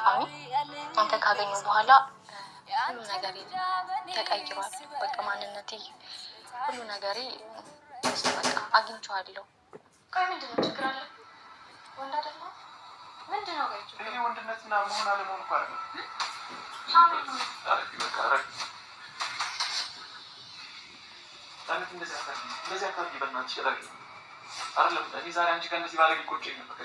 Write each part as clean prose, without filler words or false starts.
አጋጣሚ አንተ ካገኘሁ በኋላ ሁሉ ነገሬ ተቀይሯል። በቃ ማንነቴ፣ ሁሉ ነገሬ በቃ አግኝቼዋለሁ። ቆይ ምንድነው ችግር አለ? ወንድ አይደለ? ምንድነው ጋር ችግር? ይሄ ወንድነትና መሆን አለመሆን እኮ አይደለም። እንደዚህ አታድርጊ በእናትሽ እረፊ። አይደለም እኔ ዛሬ አንቺ ጋር እንደዚህ ባለጌ ቆጨኝ ነበር።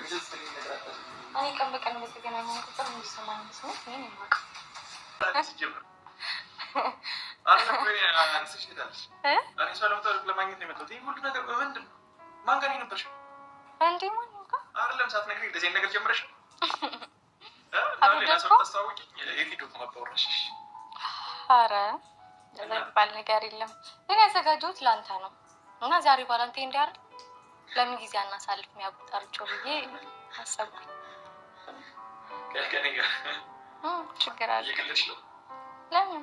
እኔ ቀን በቀን በተገናኘን ቁጥር የሚሰማኝ ስሜት እኔ ነኝ የማውቀው። ለማግኘት ነው የመጣሁት። ይህ ሁሉ ነገር በምንድን ነው? ማን ጋር ነበርሽ? እንዴ ማን ጋር? አይደለም ሳትነግሪኝ እንደዚህ አይነት ነገር ጀምረሽ ሌላ ሰው ታስታውቂኝ። የቪዲዮ ማባወራሽ። ኧረ የሚባል ነገር የለም። ግን ያዘጋጀሁት ለአንተ ነው እና ዛሬ ባላንቴ እንዲህ አይደል? ለምን ጊዜ አናሳልፍ የሚያቡጣርቸው ብዬ አሰብኩኝ። ከኔ ጋር ችግር አለ? እየቀለድሽ ነው? ለምን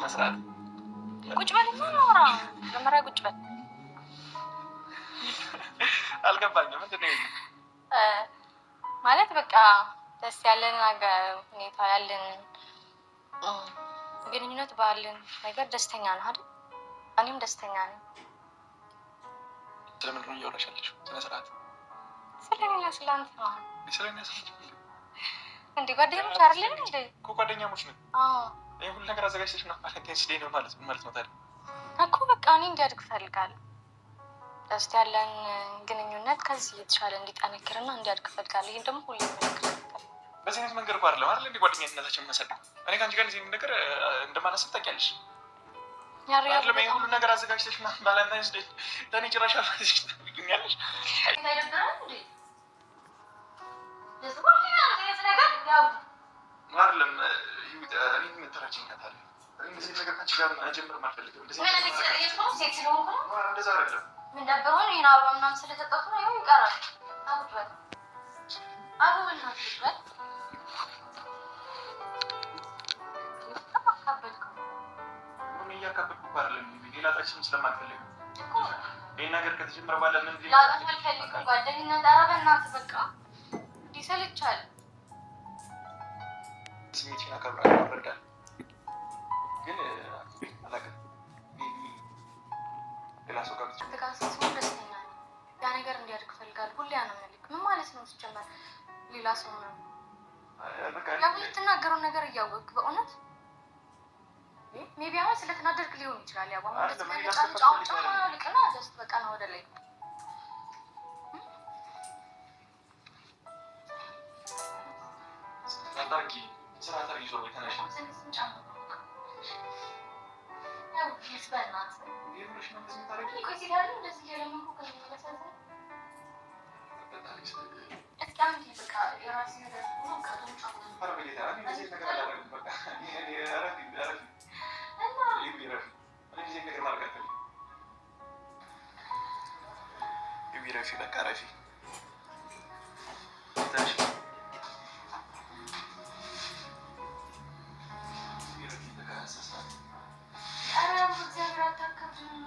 መስራት? ቁጭ በልና እናውራ። መጀመሪያ ቁጭ በል። አልገባኝም። ምንድን ነው ማለት? በቃ ደስ ያለን ሁኔታ ያለን ግንኙነት ባለን ነገር ደስተኛ ነህ አይደል? እኔም ደስተኛ ነኝ። ስለምንድን ነው እያወራሽ ያለሽው? ስነ ስርዓት። ስለኔና ስለአንተ ነው። ስለኔ ስለኝ እንዴ ጓደኞች አይደለን እንዴ? እኮ ጓደኛሞች ነን። አዎ። ይሄ ሁሉ ነገር አዘጋጅተሽ ነው ማለት ነው ማለት ምን ማለት ነው ታዲያ? እኮ በቃ እኔ እንዲያድግ እፈልጋለሁ። ደስ ያለን ግንኙነት ከዚህ የተሻለ እንዲጠነክርና እንዲያድግ እፈልጋለሁ። ይሄን ደግሞ ሁሌ የምነግርህ ነገር በዚህ አይነት መንገድ እኮ አይደለም እንዴ ጓደኛነታችን የምናሳድገው። እኔ ከአንቺ ጋር እዚህ ነገር እንደማናስብ ታውቂያለሽ አይደለም? ይሄ ሁሉ ነገር አዘጋጅተሽ ምናምን ባላናይስ ለእኔ ጭራሽ አልፋለሽ ትገኛለሽ። አይደብርም እንዴ? አይደለም እኔ የምትራችኝ ካታለ እንደዚህ ነገር ካንቺ ጋር መጀመርም አልፈልግም። እንደዛ አይደለም። ምን ደብሮን ይሄን አበባ ምናምን ስለሰጠሁት ነው ይኸው ይቀራል። አውጥቷል። አበባና አውጥቷል። ምን እያካበድኩ አይደለም። ሌላ ታችም ስለማልፈልግ ይሄን ነገር ከተጀመረ በኋላ ምን ላጣት አልፈልግም። ጓደኝነት አረበናት በቃ ይሰልቻል። ስሜቴን አከብራለሁ፣ እረዳለሁ። ግን አላውቅም ሌላ ሰው ጋር ሲሆን ደስተኛ ነኝ። ያ ነገር እንዲያድግ እፈልጋለሁ። ሁሌ ያ ነው መልክ። ምን ማለት ነው ሲጀመር? ሌላ ሰው ነው ያው የምትናገረውን ነገር እያወቅህ በእውነት ሜቢ አሁን ስለተናደድክ ሊሆን ይችላል። ያው አሁን ልቅና ጀስት በቃ ነው ወደ ላይ ታርጊ ስራ ታርጊ ዞር በተናሽ ያው ይስበናት ይሄንሽ ነው እንደዚህ ታርጊ እኮ እዚህ ጋር እንደዚህ ያለምን እኮ ከመለሰዘ እስኪ አንዴ በቃ የራሴ ነገር ነው ካዶንጫ ፈርበሌታ እኔ እንደዚህ ነገር አላደርግም። በቃ እኔ አረፍ እና ይቢረፍ እኔ እንደዚህ ነገር ማድረግ አልፈልግም። ይቢረፍ በቃ ረፊ ታሽ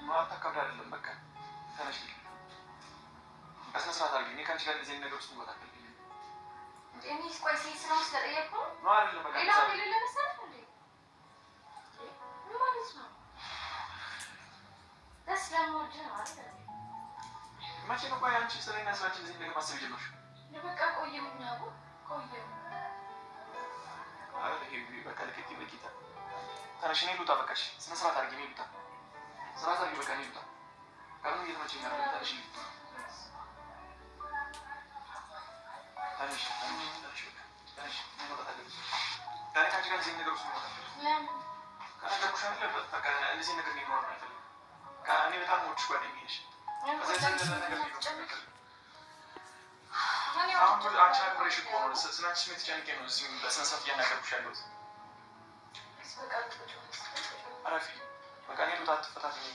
ማታከብድ አይደለም። በቃ ተነሽ በስነ ስርዓት አድርጊ። እኔ ከአንቺ ጋር እንደዚህ ነገር ውስጥ መጣ እኔ ቆይ ስለሆነ ስለጠየቁ ነው አይደለም? በቃ ሌላ ሌላ መሰለህ እንዴ? ምን ማለት ነው? ደስ ለምወድ ነው አይደል? መቼ ነው ቆይ አንቺ ስለኔ ስራችን እዚህ ነገር ማሰብ ጀመርሽ? በቃ ቆየ ምን ያው ቆየ አይ ይሄ በቃ ለከቲ በቂታ ተነሽ። እኔ ልውጣ። በቃሽ ስነ ስርዓት አድርጊ። እኔ ልውጣ። ስርዓት አድርጊ። በቃ እኔ ልውጣ። ካሁን እየተመቸኝ ነው። ተነሽ ተነሽ ተነሽ ተነሽ መውጣት አለብሽ። ታዲያ ከአንቺ ጋር እዚህ ነገር ውስጥ መውጣት አለብሽ። ለምን ከነገርኩሽ አይደል? በቃ እንደዚህ ነገር ሊኖር ነው አይፈልግም። እኔ በጣም ወድሽ ጓደኛዬ ነሽ። ከዚህ ነገር ሊኖር አሁን አንቺ አክብሬሽ እኮ ነው ስለ አንቺ ስሜት ጨንቄ ነው እዚህ በስነ ስርዓት እያናገርኩሽ ያለሁት። አረፊ በቃ እኔ ልውጣ። አትፈታተኝ።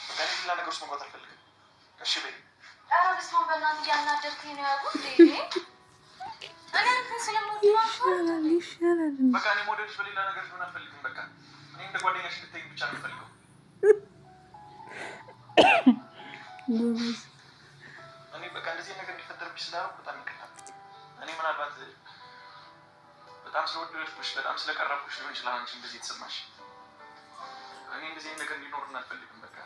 በቃ እኔ ሌላ ነገር ውስጥ መግባት አልፈልግም። እሺ በይ። ኧረ በስመ አብ በእናትህ እያናደድከኝ ነው ያሉት እንዴ? እኔ አንተን ስለምወድ ይሻላል። በቃ እኔ መውደድሽ በሌላ ነገር ሊሆን አልፈልግም። በቃ እኔ እንደ ጓደኛሽ ልትይኝ ብቻ ነው የምፈልገው። እኔ በቃ በቃ እንደዚህ ነገር እንዲፈጠርብሽ ስላደረኩ በጣም ይቅርታ። እኔ ምናልባት በጣም ስለወደድኩሽ በጣም ስለቀረብኩሽ ሊሆን ይችላል አንቺ እንደዚህ የተሰማሽ። እኔ እንደዚህ ነገር እንዲኖር አልፈልግም። በቃ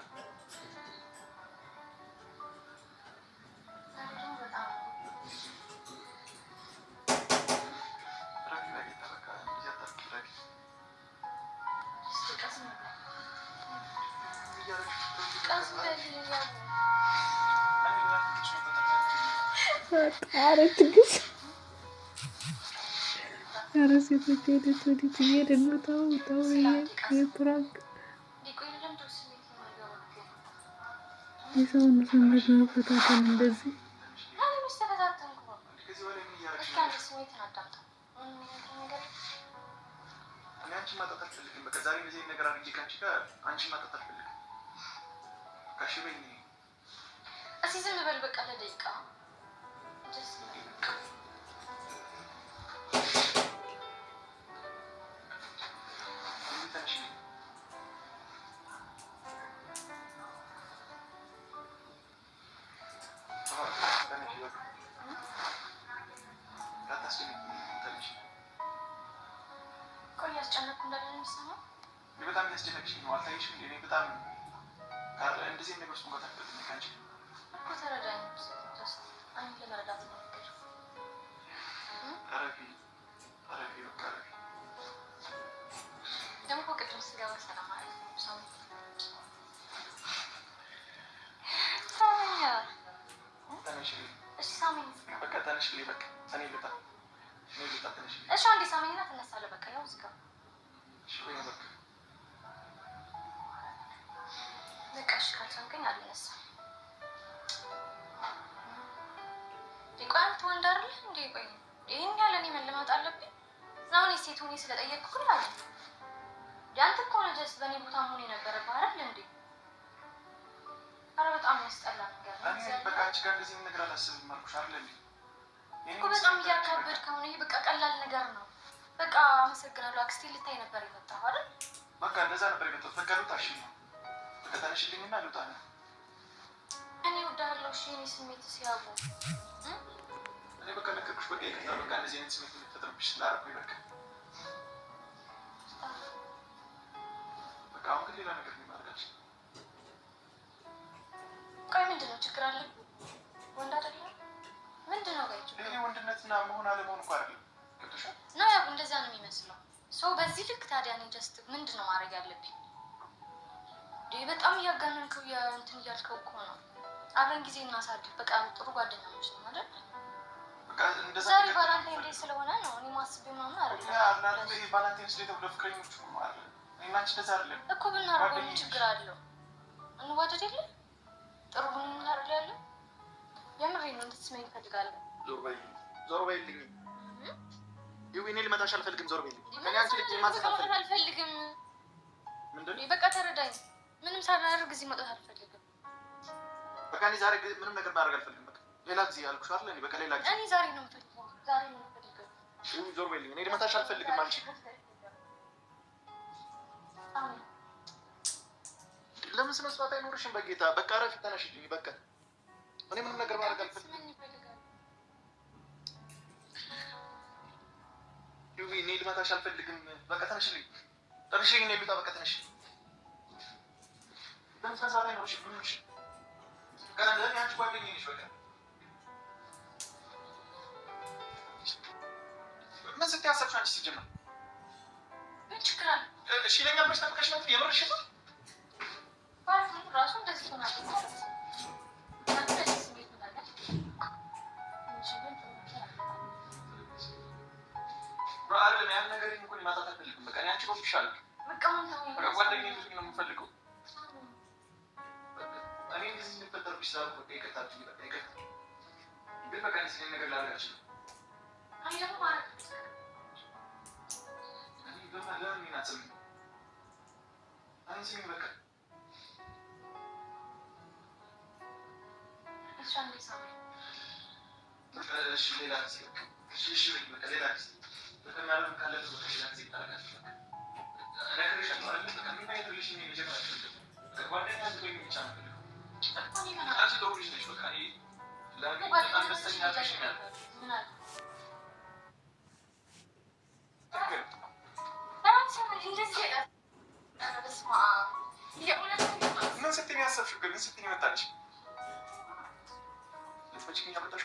ትግስ ኧረ ሴቶች ወዴት እየሄድን ነው? ተው የፕራንክ የሰውን ስሜት መፈታተን እንደዚህ ዝም በል በቃ ለደቂቃ ቆይ ያስጨነቅኩ እንዳለ ነው የሚሰማው። በጣም ያስጨነቅሽኝ ነው። አልታየሽም? እኔ በጣም እንደዚህ ነገር ውስጥ እንኳን ታውቂያለሽ አንቺ እኮ ተረዳኝ። አንተ ለመረዳት ነው ነገር አረፊ በቃ አረፊ። ደግሞ እኮ ቅድም ስገባ ሰላም ማለት ነው ሰው ተነሽልኝ። እሺ ሳሚኝ በቃ ተነሽልኝ። በቃ እኔ ልጣ ተነሽልኝ። እሺ አንዴ ሳሚኝና ትነሳለህ። በቃ ያው ዝጋ። እሺ ወይ በቃ በቃ እሺ ካልቻልከኝ አልነሳም። ቆይ አንተ ወንድ አይደለህ እንዴ? ቆይ ይሄን ያለ እኔ መለማመጥ አለብኝ? አሁን ሴት ሆኜ ስለጠየቅኩ ግን አለ ያንተ እኮ ነው ጀስት በእኔ ቦታ መሆን የነበረብህ አይደል እንዴ? ኧረ በጣም ያስጠላ ነገር ነው። እኔ በቃ አንቺ ጋር እንደዚህ ነገር አላስብም አልኩሽ አይደል እንዴ? እኮ በጣም እያካበድክ ከሆነ ይሄ በቃ ቀላል ነገር ነው። በቃ አመሰግናለሁ። አክስቴ ልታይ ነበር የመጣው አይደል? በቃ እንደዛ ነበር የመጣው። በቃ ልውጣሽ ነው። በቃ ተነሽልኝና ልውጣ ነው። እኔ እወዳለሁ። እሺ እኔ ስሜት ሲያቡ እኔ በቃ ነገርኩሽ። በቃ ይቅርታ። በቃ እንደዚህ አይነት ስሜት የሚፈጥርብሽ ስላደረኩኝ በቃ አሁን ግን ሌላ ነገር የሚማርጋች። ቆይ ምንድን ነው ችግር አለብኝ? ወንድ አይደለም ምንድን ነው ጋይቱ? ይሄ ወንድነትና መሆን አለመሆን እኮ አይደለም። ገብቶሻል? ነው ያው እንደዛ ነው የሚመስለው ሰው በዚህ ልክ። ታዲያ እኔ ጀስት ምንድን ነው ማድረግ ያለብኝ? በጣም እያጋነንከው እንትን እያልከው እኮ ነው። አብረን ጊዜ እናሳድር። በቃ ጥሩ ጓደኛሞች ነው አይደል? ዛሬ ቫላንታይን ዴይ ስለሆነ ነው እኔ ማስቤው ምናምን አይደለም። ይሄ ቫላንታይንስ ዴይ ተብሎ ፍቅረኞች እኮ ነው አይደል? እኔና አንቺ እንደዛ አይደለም እኮ ብናደርገው ምን ችግር አለው? እንዋደድ የለ ጥሩ ግንኙነት አይደል ያለው? የምሬን ነው። እንድትስመኝ እፈልጋለሁ። ዞር በይልኝ። እኔ ልመታሽ አልፈልግም። ዞር በይልኝ። እኔ አንቺ ልጅ ማዘዝ አልፈልግም። ምንድን ነው? በቃ ተረዳኝ። ምንም ሳላደርግ እዚህ መውጣት አልፈልግም። በቃ እኔ ዛሬ ምንም ነገር ማድረግ አልፈልግም። በቃ ሌላ ጊዜ አልኩሽ አይደል? በቃ ሌላ ጊዜ። እኔ ዛሬ ነው የምፈልገው። ዛሬ ነው የምፈልገው። ዞር በይልኝ። እኔ ልመታሽ አልፈልግም። አንቺ ለምን ስነ ስርዓት አይኖርሽም? በጌታ በቃ ረፊ ተነሽልኝ። በቃ እኔ ምንም ነገር ማድረግ አልፈልግም። እኔ ልመታሽ አልፈልግም። በቃ ተነሽልኝ። ተነሽልኝ። እኔ ልውጣ። በቃ ተነሽልኝ። ለምን ስነ ስርዓት አይኖርሽም? ምንሽ ገና ለእኔ አንቺ ጓደኛዬ ነሽ። በቃ ምን ስትይ አሰብሽ አንቺ? ሲጀመር ምን ችግር አለ? እሺ ለኛ ብለሽ ጠብቀሽ ነው የምርሽ ነው? ራሱ እንደዚህ ሆናለች። አይደለም ያን ነገር እኮ ማጣት አልፈልግም። በቃ አንቺ ነው ይሻላል። በቃ ጓደኛዬ ልጅ ነው የምፈልገው። እኔ እንደዚህ እንድፈጠርብሽ ስላልኩ በቃ ይቅርታ አድርጊ። በቃ ይቅርታ። ግን በቃ እንደዚህ ነገር ላደርግ አልችልም። ለምን ይናጽም አንቺ በቃ እሺ ሌላ ጊዜ እሺ በቃ ሌላ ጊዜ በተናረም ካለ በቃ ሌላ ጊዜ ታረጋለሽ። ነገርሽ ማለት በቃ ምን አይነት ሪሌሽን ነው የጀመራችሁት? ጓደኛ አንተ ወይ ብቻ ነው አንቺ ደውልሽ ነሽ። በቃ በጣም ደስተኛ አድርገሽኛል። ምን ስትይ ያሰብሽው? ግን ስትይ መጣልሽ ልትመጪኝ ያመጣሽ